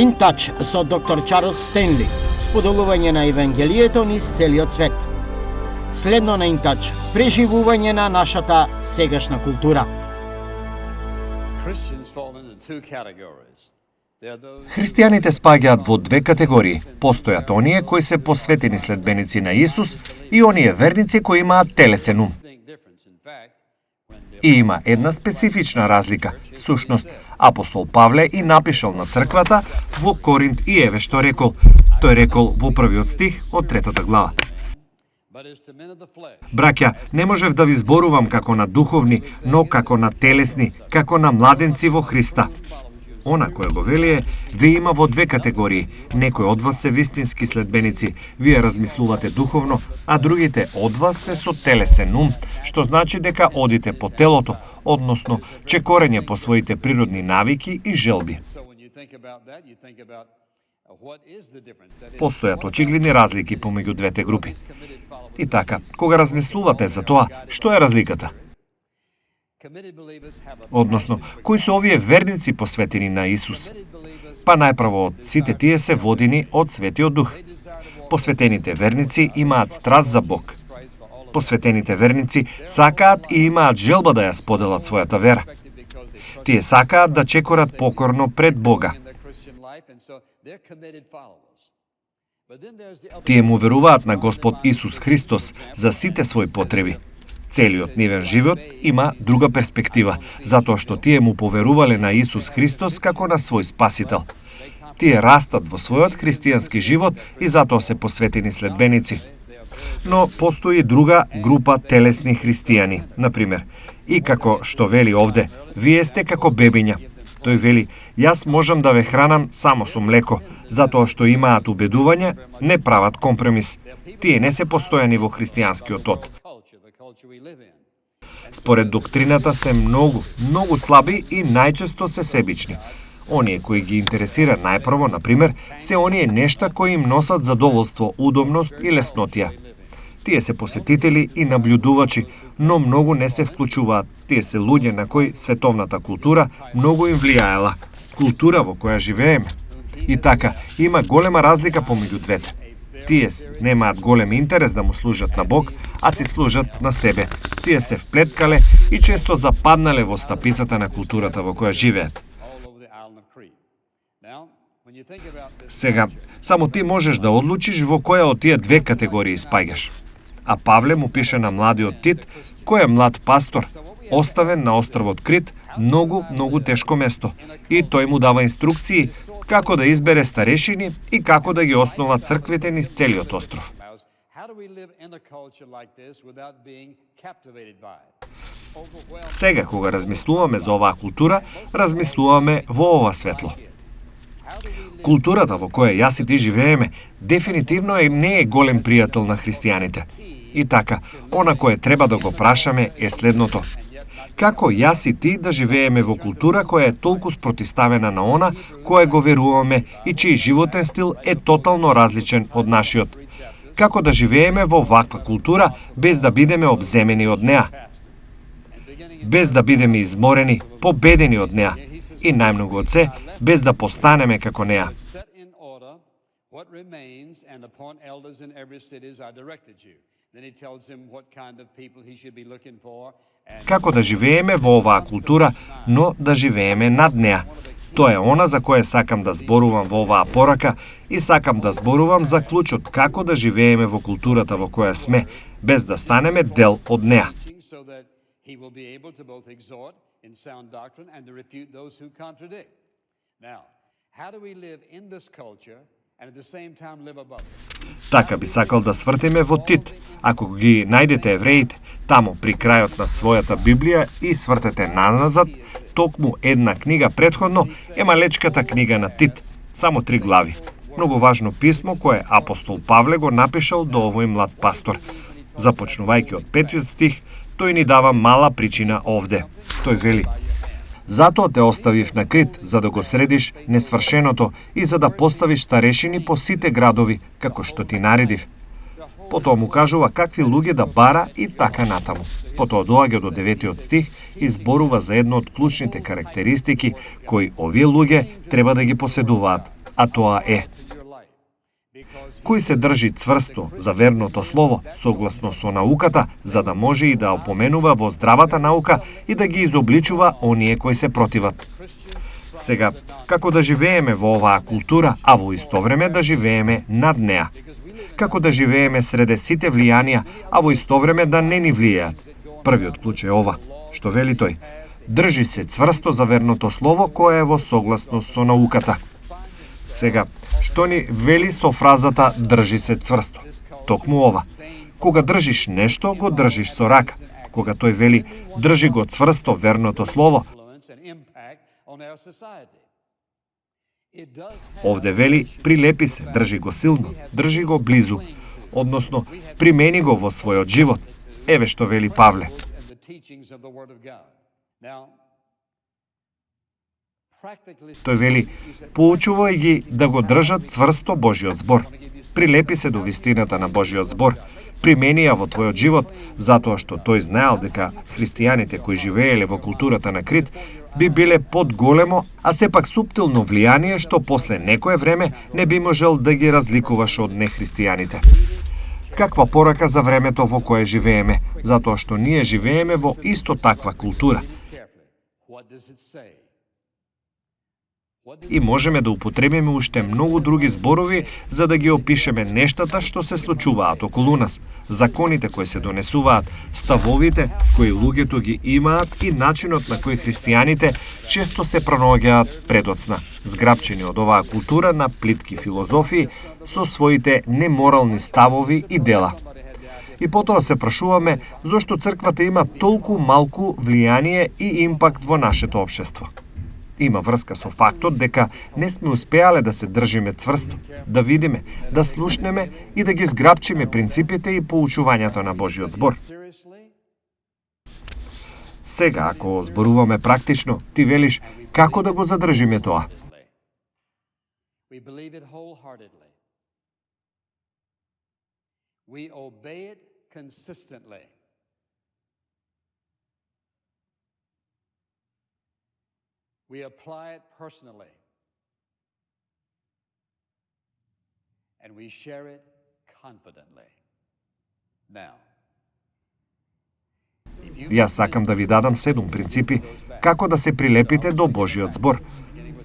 In Touch со доктор Чарлз Стенли, споделување на Евангелието низ целиот свет. Следно на In Touch, преживување на нашата сегашна култура. Христијаните спаѓаат во две категории. Постојат оние кои се посветени следбеници на Исус и оние верници кои имаат телесен ум. И има една специфична разлика. Всушност, апостол Павле и напишал на црквата во Коринт и еве што рекол. Тој рекол во првиот стих од 3 глава. Браќа, не можев да ви зборувам како на духовни, но како на телесни, како на младенци во Христа. Она која го вели вие има во две категории. Некои од вас се вистински следбеници, вие размислувате духовно, а другите од вас се со телесен ум, што значи дека одите по телото, односно чекорење по своите природни навики и желби. Постојат очигледни разлики помеѓу двете групи. И така, кога размислувате за тоа, што е разликата? Односно, кои се овие верници посветени на Исус? Па најпрво од сите тие се водени од Светиот Дух. Посветените верници имаат страст за Бог. Посветените верници сакаат и имаат желба да ја споделат својата вера. Тие сакаат да чекорат покорно пред Бога. Тие му веруваат на Господ Исус Христос за сите своји потреби. Целиот нивен живот има друга перспектива, затоа што тие му поверувале на Исус Христос како на свој спасител. Тие растат во својот христијански живот и затоа се посветени следбеници. Но постои друга група телесни христијани, например. И како што вели овде, вие сте како бебиња. Тој вели, јас можам да ве хранам само со млеко, затоа што имаат убедување, не прават компромис. Тие не се постојани во христијанскиот од. Според доктрината се многу слаби и најчесто се себични. Оние кои ги интересира најпрво, например, се оние нешта кои им носат задоволство, удобност и леснотија. Тие се посетители и наблюдувачи, но многу не се вклучуваат. Тие се луѓе на кои световната култура многу им влијаела. Култура во која живееме. И така, има голема разлика помеѓу двете. Тие немаат голем интерес да му служат на Бог, а си служат на себе. Тие се вплеткале и често западнале во стапицата на културата во која живеат. Сега, само ти можеш да одлучиш во која од тие две категории спаѓаш. А Павле му пише на младиот Тит, кој е млад пастор, оставен на островот Крит, многу тешко место. И тој му дава инструкции како да избере старешини и како да ги основа црквите низ целиот остров. Сега, кога размислуваме за оваа култура, размислуваме во ова светло. Културата во која јас и ти живееме дефинитивно не е голем пријател на христијаните. И така, она кое треба да го прашаме е следното. Како јас и ти да живееме во култура која е толку спротиставена на она кое го веруваме и чиј животен стил е тотално различен од нашиот? Како да живееме во ваква култура без да бидеме обземени од неа? Без да бидеме изморени, победени од неа? И најмногу од се, без да постанеме како неа? Како да живееме во оваа култура, но да живееме над неа? Тоа е она за кое сакам да зборувам во оваа порака и сакам да зборувам за клучот како да живееме во културата во која сме, без да станеме дел од неа. Така би сакал да свртиме во Тит. Ако ги најдете евреите, таму при крајот на својата Библија и свртете назад, токму една книга претходно е малечката книга на Тит, само 3 глави. Многу важно писмо кое апостол Павле го напишал до овој млад пастор. Започнувајќи од 5 стих, тој ни дава мала причина овде. Тој вели: затоа те оставив на Крит, за да го средиш несвршеното и за да поставиш старешини по сите градови, како што ти наредив. Потоа му кажува какви луѓе да бара и така натаму. Потоа доаѓа до 9 стих и зборува за едно од клучните карактеристики кои овие луѓе треба да ги поседуваат. а тоа е: кој се држи цврсто за верното слово, согласно со науката, за да може и да опоменува во здравата наука и да ги изобличува оние кои се противат. Сега, како да живееме во оваа култура, а во исто време да живееме над неа? Како да живееме среде сите влијанија, а во исто време да не ни влијаат? Првиот клуч е ова, што вели тој: држи се цврсто за верното слово кое е во согласност со науката. Сега, што ни вели со фразата држи се цврсто? Токму ова. Кога држиш нешто, го држиш со рака. Кога тој вели држи го цврсто верното слово, овде вели прилепи се, држи го силно, држи го близу, односно примени го во својот живот. Еве што вели Павле. Тој вели, поучувај ги да го држат цврсто Божиот збор. Прилепи се до вистината на Божиот збор. Примени ја во твојот живот, затоа што тој знаел дека христијаните кои живееле во културата на Крит би биле под големо, а сепак суптилно влијание што после некое време не би можел да ги разликуваш од нехристијаните. Каква порака за времето во кое живееме, затоа што ние живееме во исто таква култура. И можеме да употребиме уште многу други зборови за да ги опишеме нештата што се случуваат околу нас, законите кои се донесуваат, ставовите кои луѓето ги имаат и начинот на кој христијаните често се пронаоѓаат предоцна, зграпчени од оваа култура на плитки филозофии со своите неморални ставови и дела. И потоа се прашуваме зошто црквата има толку малку влијание и импакт во нашето општество. Има врска со фактот дека не сме успеале да се држиме цврсто, да видиме, да слушнеме и да ги зграпчиме принципите и поучувањето на Божиот збор. Сега, ако зборуваме практично, ти велиш како да го задржиме тоа. We apply it personally, and we share it confidently. Now, Јас сакам да ви дадам 7 принципи како да се прилепите до Божиот збор.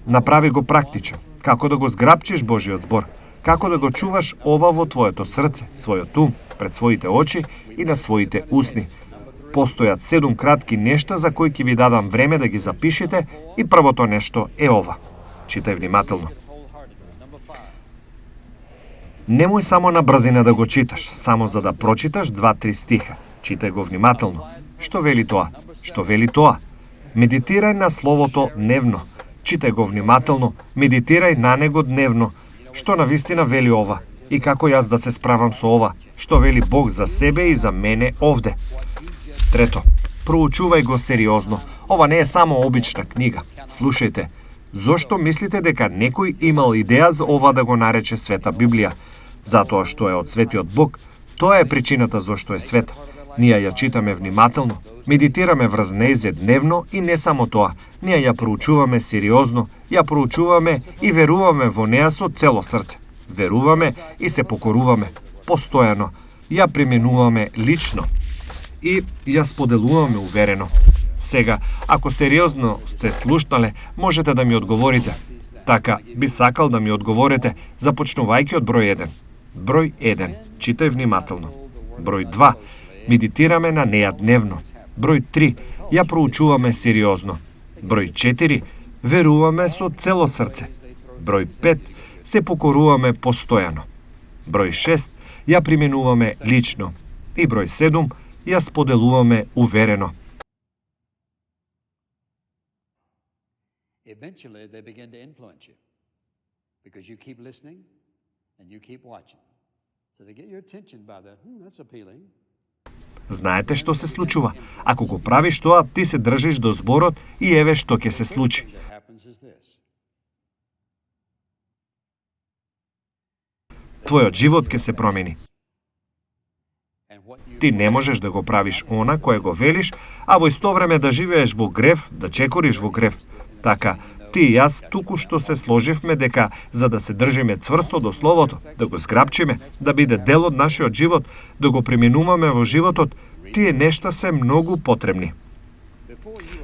Направи го практичен, како да го зграпчиш Божиот збор, како да го чуваш ова во твоето срце, својот ум, пред своите очи и на своите усни. Постојат 7 кратки нешта за кои ќе ви дадам време да ги запишете и првото нешто е ова. Читај внимателно. Немој само на брзина да го читаш, само за да прочиташ 2-3 стиха. Читај го внимателно. Што вели тоа? Што вели тоа? Медитирај на словото дневно. Читај го внимателно, медитирај на него дневно. Што навистина вели ова? И како јас да се справам со ова? Што вели Бог за себе и за мене овде? Трето, проучувај го сериозно. Ова не е само обична книга. Слушајте, зошто мислите дека некој имал идеја за ова да го нарече Света Библија? Затоа што е од Светиот Бог. Тоа е причината зошто е света. Ние ја читаме внимателно, медитираме врз нејзе дневно и не само тоа. Ние ја проучуваме сериозно, ја проучуваме и веруваме во неа со цело срце. Веруваме и се покоруваме, постојано. Ја применуваме лично и ја споделуваме уверено. Сега, ако сериозно сте слушнале, можете да ми одговорите. Така, би сакал да ми одговорите, започнувајќи од број 1. Број 1. Читај внимателно. Број 2. Медитираме на неја дневно. Број 3. Ја проучуваме сериозно. Број 4. Веруваме со цело срце. Број 5. Се покоруваме постојано. Број 6. Ја применуваме лично. И број 7. Ја споделуваме уверено. eventually they begin to influence you because you keep listening and you keep watching. So they get your attention by that. That's appealing. Знаете што се случува? Ако го правиш тоа, ти се држиш до зборот и еве што ќе се случи. Твојот живот ќе се промени. Ти не можеш да го правиш она кое го велиш, а во исто време да живееш во грев, да чекориш во грев. Така, Ти и јас туку што се сложивме дека за да се држиме цврсто до Словото, да го зграпчиме, да биде дел од нашиот живот, да го преминуваме во животот, тие нешта се многу потребни.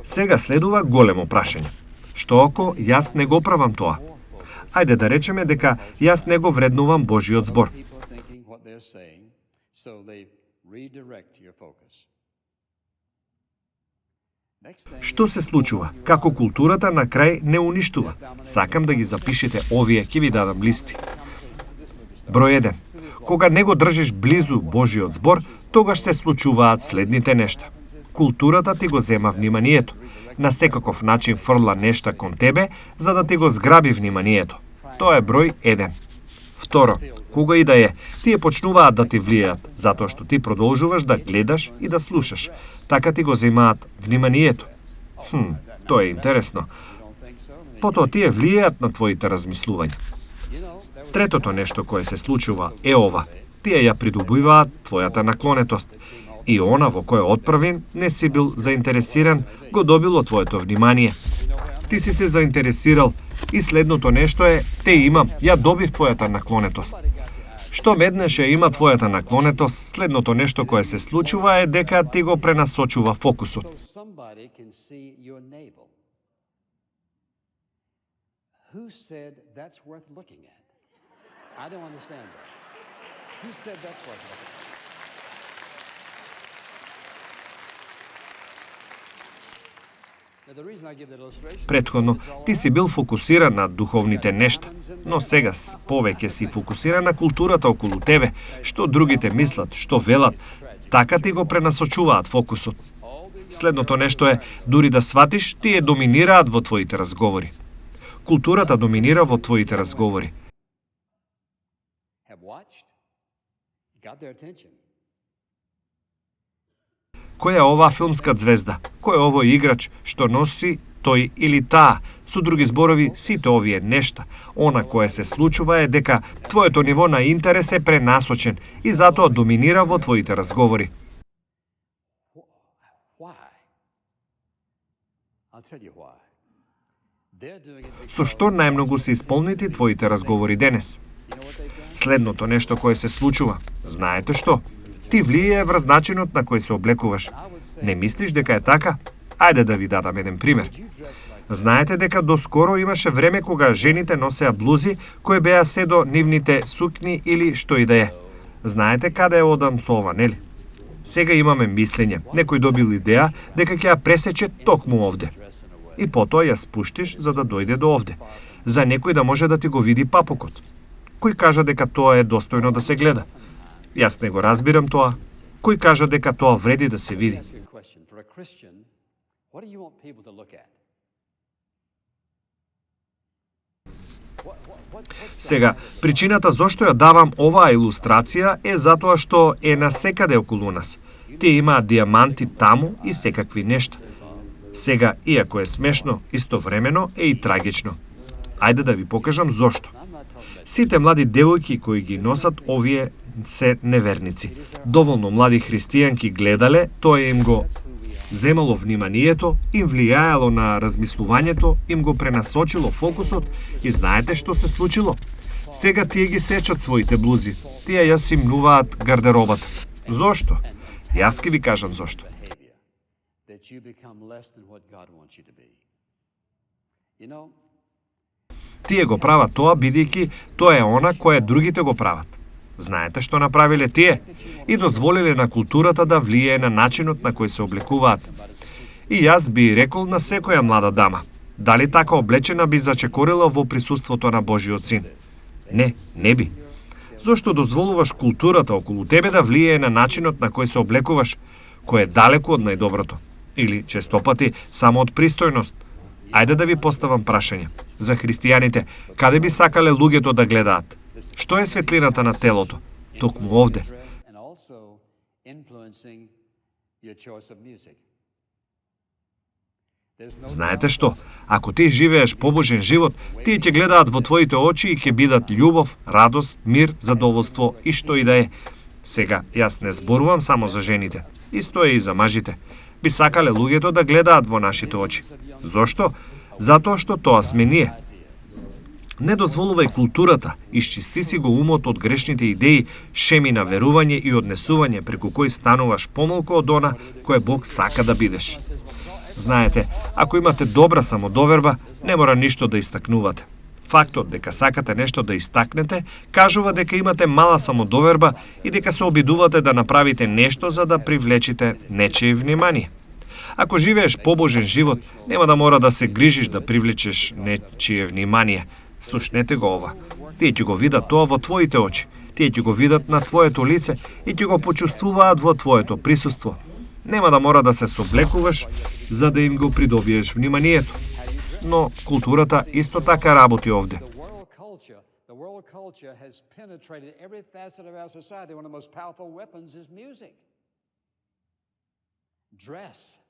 Сега следува големо прашање. Што ако јас не го правам тоа? Ајде да речеме дека јас не го вреднувам Божиот збор. Што се случува? Како културата на крај не уништува? Сакам да ги запишете овие, ќе ви дадам листи. Број 1. Кога не го држиш близу Божиот збор, тогаш се случуваат следните нешта. Културата ти го зема вниманието. На секаков начин фрла нешта кон тебе, за да ти го зграби вниманието. Тоа е број 1. Второ, кога и да е, тие почнуваат да ти влијаат, затоа што ти продолжуваш да гледаш и да слушаш. Така ти го земаат вниманието. Тоа е интересно. Потоа тие влијаат на твоите размислувања. Третото нешто кое се случува е ова. Тие ја придобиваат твојата наклонетост. И она во кое отправен не си бил заинтересиран, го добило твоето внимание. Ти си се заинтересирал и следното нешто е, те имам, ја добив твојата наклонетост. Што еднаш ја има твојата наклонетост, следното нешто кое се случува е дека ти го пренасочува фокусот. Претходно, ти си бил фокусиран на духовните нешта, но сега повеќе си фокусиран на културата околу тебе, што другите мислат, што велат, така ти го пренасочуваат фокусот. Следното нешто е, дури да сватиш, тие доминираат во твоите разговори. Културата доминира во твоите разговори. Која е оваа филмска звезда? Кој е овој играч што носи тој или таа? Со други зборови, сите овие нешта. Она кое се случува е дека твоето ниво на интерес е пренасочен и затоа доминира во твоите разговори. Со што најмногу се исполнети твоите разговори денес? Следното нешто кое се случува. Знаете што? Ти влијае врз начинот на кој се облекуваш. Не мислиш дека е така? Ајде да ви дадам еден пример. Знаете дека доскоро имаше време кога жените носеа блузи кои беа се до нивните сукни или што и да е. Знаете каде е одам со ова, нели? Сега имаме мислење. Некој добил идеја дека ќе ја пресече токму овде. И потоа ја спуштиш за да дојде до овде. За некој да може да ти го види папокот. Кој кажа дека тоа е достојно да се гледа? Јас не го разбирам тоа. Кој кажа дека тоа вреди да се види? Сега, причината зошто ја давам оваа илустрација е затоа што е насекаде околу нас. Тие имаат диаманти таму и секакви нешта. Сега, иако е смешно, истовремено е и трагично. Ајде да ви покажам зошто. Сите млади девојки кои ги носат овие се неверници. Доволно млади христијанки гледале, тоа им го земало вниманието, им влијаело на размислувањето, им го пренасочило фокусот и знаете што се случило? Сега тие ги сечат своите блузи. Тие ја симнуваат гардеробата. Зошто? Јас ќе ви кажам зошто. Тие го прават тоа бидејќи тоа е она кое другите го прават. Знаете што направиле тие? И дозволиле на културата да влијае на начинот на кој се облекуваат. И јас би рекол на секоја млада дама, дали така облечена би зачекорила во присуството на Божиот син? Не, не би. Зошто дозволуваш културата околу тебе да влијае на начинот на кој се облекуваш, кој е далеку од најдоброто? Или, честопати, само од пристојност? Ајде да ви поставам прашање. За христијаните, каде би сакале луѓето да гледаат? Што е светлината на телото? Токму овде. Знаете што? Ако ти живееш побожен живот, тие ќе гледаат во твоите очи и ќе бидат љубов, радост, мир, задоволство и што и да е. Сега, јас не зборувам само за жените. Исто е и за мажите. Би сакале луѓето да гледаат во нашите очи. Зошто? затоа што тоа сме ние. Не дозволувај културата, исчисти си го умот од грешните идеи, шеми на верување и однесување преку кои стануваш помалку од она кое Бог сака да бидеш. Знаете, ако имате добра самодоверба, не мора ништо да истакнувате. Фактот дека сакате нешто да истакнете, кажува дека имате мала самодоверба и дека се обидувате да направите нешто за да привлечите нечие внимание. Ако живееш побожен живот, нема да мора да се грижиш да привлечеш нечие внимание. Слушнете го ова. Тие ќе го видат тоа во твоите очи. Тие ќе го видат на твоето лице и ќе го почувствуваат во твоето присуство. Нема да мора да се соблекуваш за да им го придобиеш вниманието. Но културата исто така работи овде. The world culture has penetrated every facet of our society. One of the most powerful weapons is music. Dress.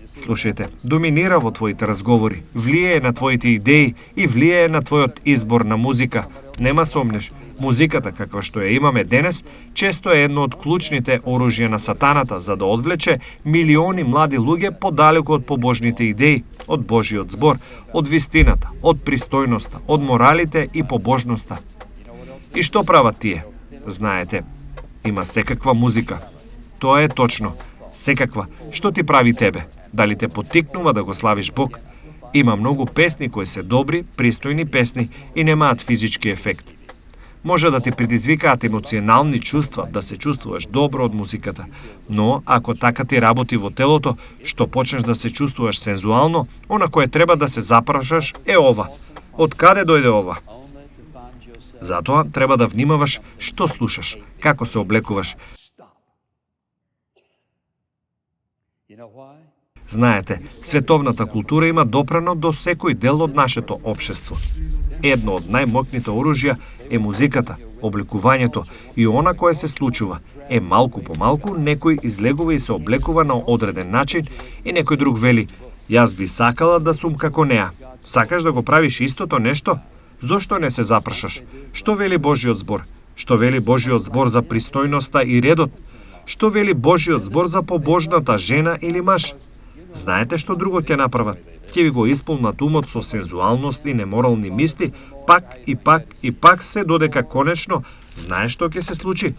Слушајте, доминира во твоите разговори, влијае на твоите идеи и влијае на твојот избор на музика. Нема сомнеш, музиката каква што ја имаме денес, често е едно од клучните оружја на сатаната за да одвлече милиони млади луѓе подалеку од побожните идеи, од Божиот збор, од вистината, од пристојноста, од моралите и побожноста. И што прават тие? Знаете, има секаква музика. Тоа е точно. Секаква. Што ти прави тебе? Дали те поттикнува да го славиш Бог? Има многу песни кои се добри, пристојни песни и немаат физички ефект. Може да ти предизвикаат емоционални чувства, да се чувствуваш добро од музиката, но ако така ти работи во телото, што почнеш да се чувствуваш сензуално, она кое треба да се запрашаш е ова. Од каде дојде ова? Затоа треба да внимаваш што слушаш, како се облекуваш. Знаете, световната култура има допрано до секој дел од нашето општество. Едно од најмокните оружја е музиката, облекувањето и она кое се случува. Малку по малку некој излегува и се облекува на одреден начин и некој друг вели: "Јас би сакала да сум како неа." Сакаш да го правиш истото нешто? Зошто не се запрашаш? Што вели Божиот збор? Што вели Божиот збор за пристојноста и редот? Што вели Божиот збор за побожната жена или маж? Знаете што друго ќе направат? Ќе ви го исполнат умот со сензуалност и неморални мисли, пак и пак и пак се додека конечно, знаеш што ќе се случи?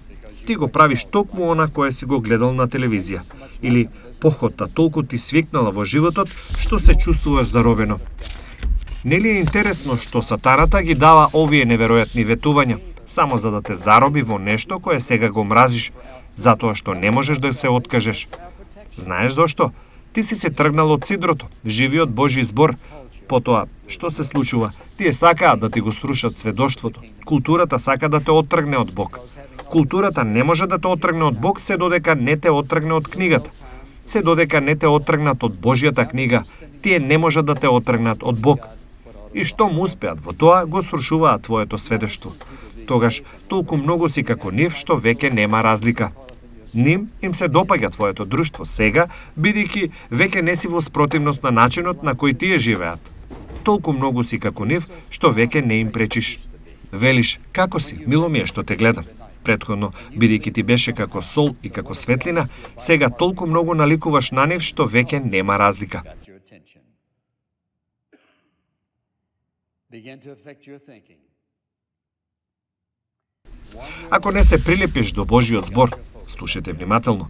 Ти го правиш токму она кое си го гледал на телевизија. Или похота толку ти свикнала во животот, што се чувствуваш заробено. Нели е интересно што сатаната ги дава овие неверојатни ветувања, само за да те зароби во нешто кое сега го мразиш, затоа што не можеш да се откажеш. Знаеш зошто? Ти си се тргнал од сидрото, живиот Божи збор. Потоа, што се случува? Тие сакаат да ти го срушат сведоштвото. Културата сака да те оттргне од Бог. Културата не може да те оттргне од Бог се додека не те оттргне од книгата. Се додека не те оттргнат од Божјата книга, тие не можат да те оттргнат од Бог. И што му успеат во тоа, го срушуваат твоето сведоштво. Тогаш, толку многу си како нив, што веќе нема разлика. Ним им се допаѓа твоето друштво сега, бидејќи веќе не си во спротивност на начинот на кој тие живеат. Толку многу си како нив, што веќе не им пречиш. Велиш, како си, мило ми е што те гледам. Претходно, бидејќи ти беше како сол и како светлина, сега толку многу наликуваш на нив, што веќе нема разлика. Ако не се прилепиш до Божиот збор, слушайте внимателно,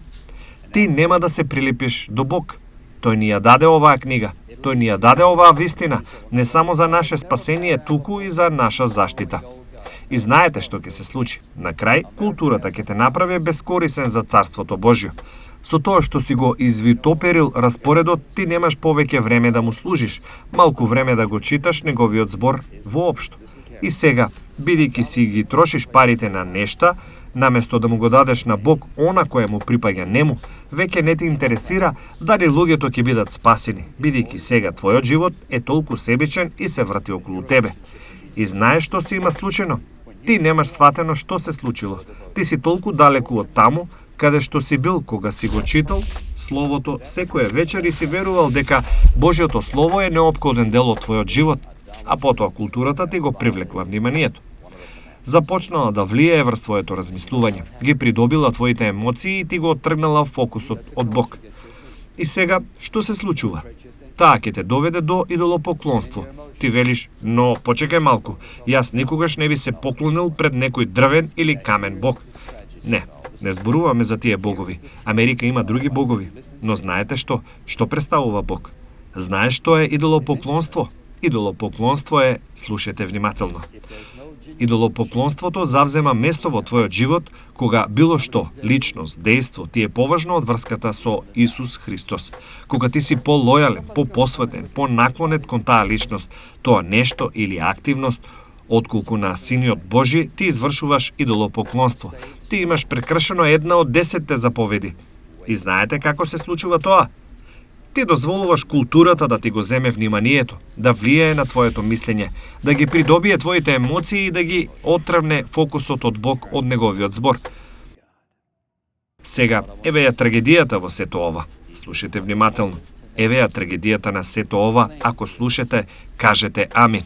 ти нема да се прилепиш до Бог. Тој ни ја даде оваа книга, тој ни ја даде оваа вистина, не само за наше спасение, туку и за наша заштита. И знаете што ќе се случи. На крај, културата ќе те направи бескорисен за Царството Божјо. Со тоа што си го извитоперил распоредот, ти немаш повеќе време да му служиш, малку време да го читаш неговиот збор воопшто. И сега, бидејќи си ги трошиш парите на нешта, наместо да му го дадеш на Бог она кое му припаѓа нему, веќе не те интересира дали луѓето ќе бидат спасени, бидејќи сега твојот живот е толку себичен и се врати околу тебе. И знаеш што се има случено? Ти немаш сватено што се случило. Ти си толку далеку од таму, каде што си бил кога си го читал Словото секоја вечер и си верувал дека Божјото Слово е неопходен дел од твојот живот, а потоа културата ти го привлекла вниманието. Започнала да влијае врз твоето размислување, ги придобила твоите емоции и ти го оттргнала фокусот од Бог. И сега, што се случува? Таа ќе те доведе до идолопоклонство. Ти велиш, но почекај малку, јас никогаш не би се поклонил пред некој дрвен или камен бог. Не зборуваме за тие богови. Америка има други богови. Но знаете што? Што представува Бог? Знаеш што е идолопоклонство? Идолопоклонство е, слушайте внимателно. Идолопоклонството завзема место во твојот живот кога било што, личност, дејство, ти е поважно од врската со Исус Христос. Кога ти си полојален, попосветен, понаклонет кон таа личност, тоа нешто или активност, отколку на Синиот Божи, ти извршуваш идолопоклонство. Ти имаш прекршено една од 10 заповеди. И знаете како се случува тоа? Ти дозволуваш културата да ти го земе вниманието, да влијае на твоето мислење, да ги придобие твоите емоции и да ги оттргне фокусот од Бог од неговиот збор. Сега, еве ја трагедијата во сето ова. Слушайте внимателно. Еве ја трагедијата на сето ова, ако слушате, кажете амин.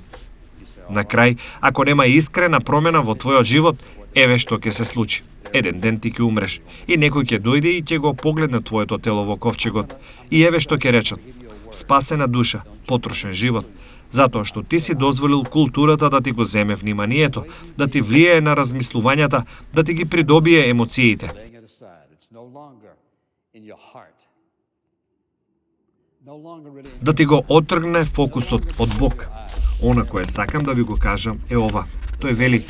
На крај, ако нема искрена промена во твојот живот, еве што ќе се случи. Еден ден ти ќе умреш и некој ќе дојде и ќе го погледне твоето тело во ковчегот. И еве што ќе речат: спасена душа, потрошен живот, затоа што ти си дозволил културата да ти го земе вниманието, да ти влијае на размислувањата, да ти ги придобие емоциите. Да ти го оттргне фокусот од Бог. Она кое сакам да ви го кажам е ова. Тој вели: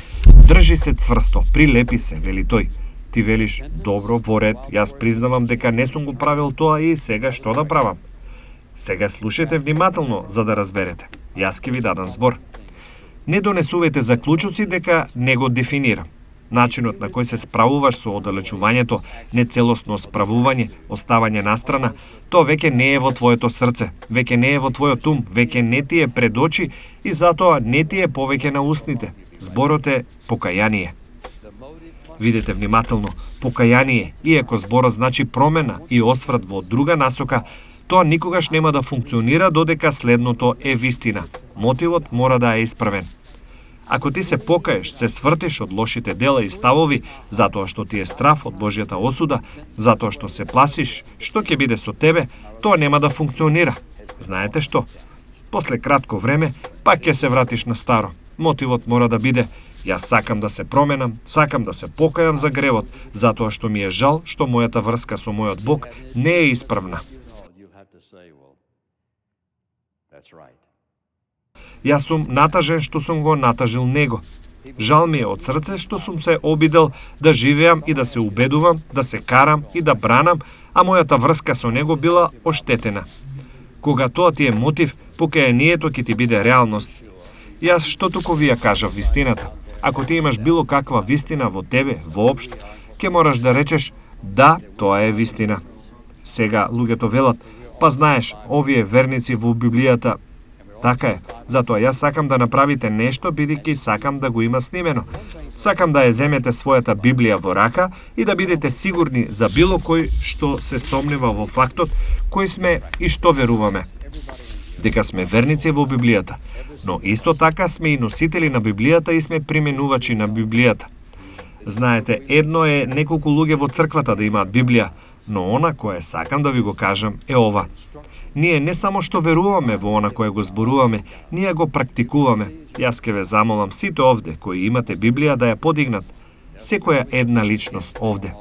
држи се цврсто, прилепи се, вели тој. Ти велиш: добро, во ред, јас признавам дека не сум го правил тоа и сега што да правам? Сега слушајте внимателно за да разберете. Јас ќе ви дадам збор. Не донесувате заклучоци дека не го дефинирам. Начинот на кој се справуваш со оддалечувањето, нецелосно справување, оставање настрана, тоа веќе не е во твоето срце, веќе не е во твојот ум, веќе не ти е пред очи и затоа не ти е повеќе на устните. Зборот е покаяние. Видете внимателно, покаяние, иако зборот значи промена и осврат во друга насока, тоа никогаш нема да функционира додека следното е вистина. Мотивот мора да е исправен. Ако ти се покаеш, се свртиш од лошите дела и ставови, затоа што ти е страф од Божјата осуда, затоа што се плашиш што ќе биде со тебе, тоа нема да функционира. Знаете што? После кратко време, пак ќе се вратиш на старо. Мотивот мора да биде: јас сакам да се променам, сакам да се покајам за гревот, затоа што ми е жал што мојата врска со мојот Бог не е исправна. Јас сум натажен што сум го натажил него. Жал ми е од срце што сум се обидел да живеам и да се убедувам, да се карам и да бранам, а мојата врска со него била оштетена. Кога тоа ти е мотив, покајанието ќе ти биде реалност. Јас што туку ви ја кажав вистината. Ако ти имаш било каква вистина во тебе, воопшто, ќе мораш да речеш: да, тоа е вистина. Сега луѓето велат: па знаеш, овие верници во Библијата. Така е, затоа јас сакам да направите нешто, бидејќи сакам да го има снимено. Сакам да ја земете својата Библија во рака и да бидете сигурни за било кој што се сомнева во фактот кој сме и што веруваме. Дека сме верници во Библијата, но исто така сме и носители на Библијата и сме применувачи на Библијата. Знаете, едно е неколку луѓе во црквата да имаат Библија, но она кое сакам да ви го кажам е ова. Ние не само што веруваме во она кое го зборуваме, ние го практикуваме. Јас ке ве замолам сите овде кои имате Библија да ја подигнат. Секоја една личност овде.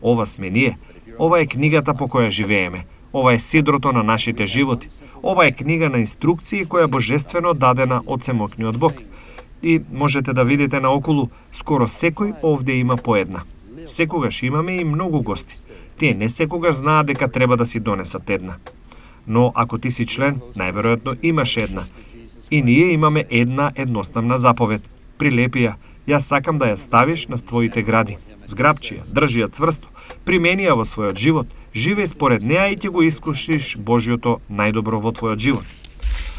Ова сме ние. Ова е книгата по која живееме. Ова е сидрото на нашите животи. Ова е книга на инструкции која божествено дадена од семокниот Бог. И можете да видите наоколу, скоро секој овде има по една. Секогаш имаме и многу гости. Тие не секогаш знаат дека треба да си донесат една. Но ако ти си член, најверојатно имаш една. И ние имаме една едноставна заповед. Прилепи ја. Јас сакам да ја ставиш на твоите гради. Зграбчи ја, држи ја цврсто, примени ја во својот живот, живеј според неа и ќе го искушиш Божјото најдобро во твојот живот.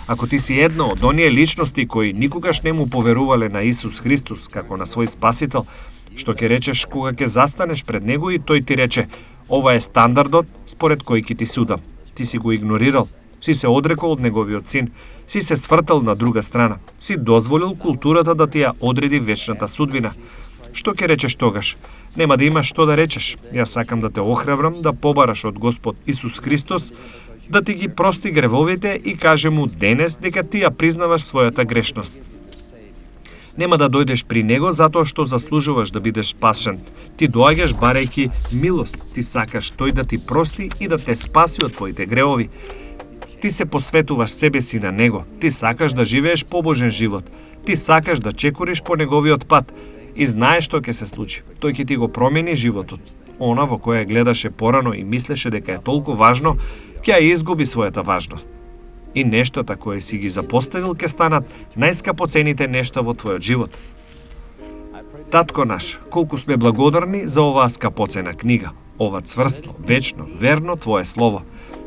Ако ти си една од оние личности кои никогаш не му поверувале на Исус Христос како на свој спасител, што ќе речеш кога ќе застанеш пред него и тој ти рече: ова е стандардот според кој ќе ти судам. Ти си го игнорирал, си се одрекол од неговиот син, си се свртал на друга страна, си дозволил културата да ти ја одреди вечната судбина. Што ќе речеш тогаш? Нема да имаш што да речеш. Јас сакам да те охрабрам да побараш од Господ Исус Христос, да ти ги прости гревовите и каже му денес дека ти ја признаваш својата грешност. Нема да дојдеш при него затоа што заслужуваш да бидеш спасен. Ти доаѓаш барајќи милост. Ти сакаш тој да ти прости и да те спаси од твоите гревови. Ти се посветуваш себе си на него. Ти сакаш да живееш побожен живот. Ти сакаш да чекориш по неговиот пат и знаеш што ќе се случи. Тој ќе ти го промени животот. Она во која гледаше порано и мислеше дека е толку важно, ќе ја изгуби својата важност. И нештата кои си ги запоставил ќе станат најскапоцените нешта во твојот живот. Татко наш, колку сме благодарни за оваа скапоцена книга, ова цврсто, вечно, верно Твое слово.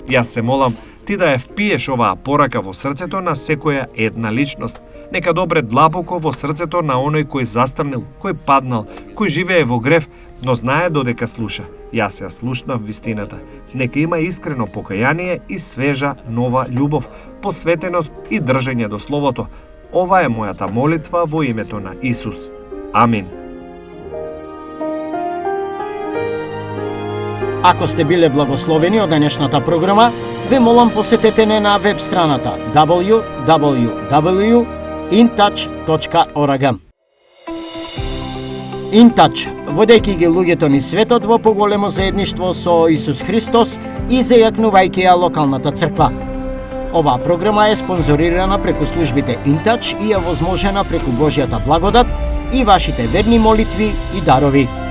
Јас се молам ти да ја впиеш оваа порака во срцето на секоја една личност. Нека добре длабоко во срцето на оној кој застамнил, кој паднал, кој живее во грев, но знае додека слуша. Јас ја слушнав вистината. Нека има искрено покаяние и свежа нова љубов, посветеност и држење до Словото. Ова е мојата молитва во името на Исус. Амин. Ако сте биле благословени од денешната програма, ве молам посетете не на веб страната www.intouch.org. InTouch, водејќи ги луѓето низ светот во поголемо заедништво со Исус Христос и зајакнувајќи ја локалната црква. Оваа програма е спонзорирана преку службите InTouch и е возможена преку Божјата благодат и вашите верни молитви и дарови.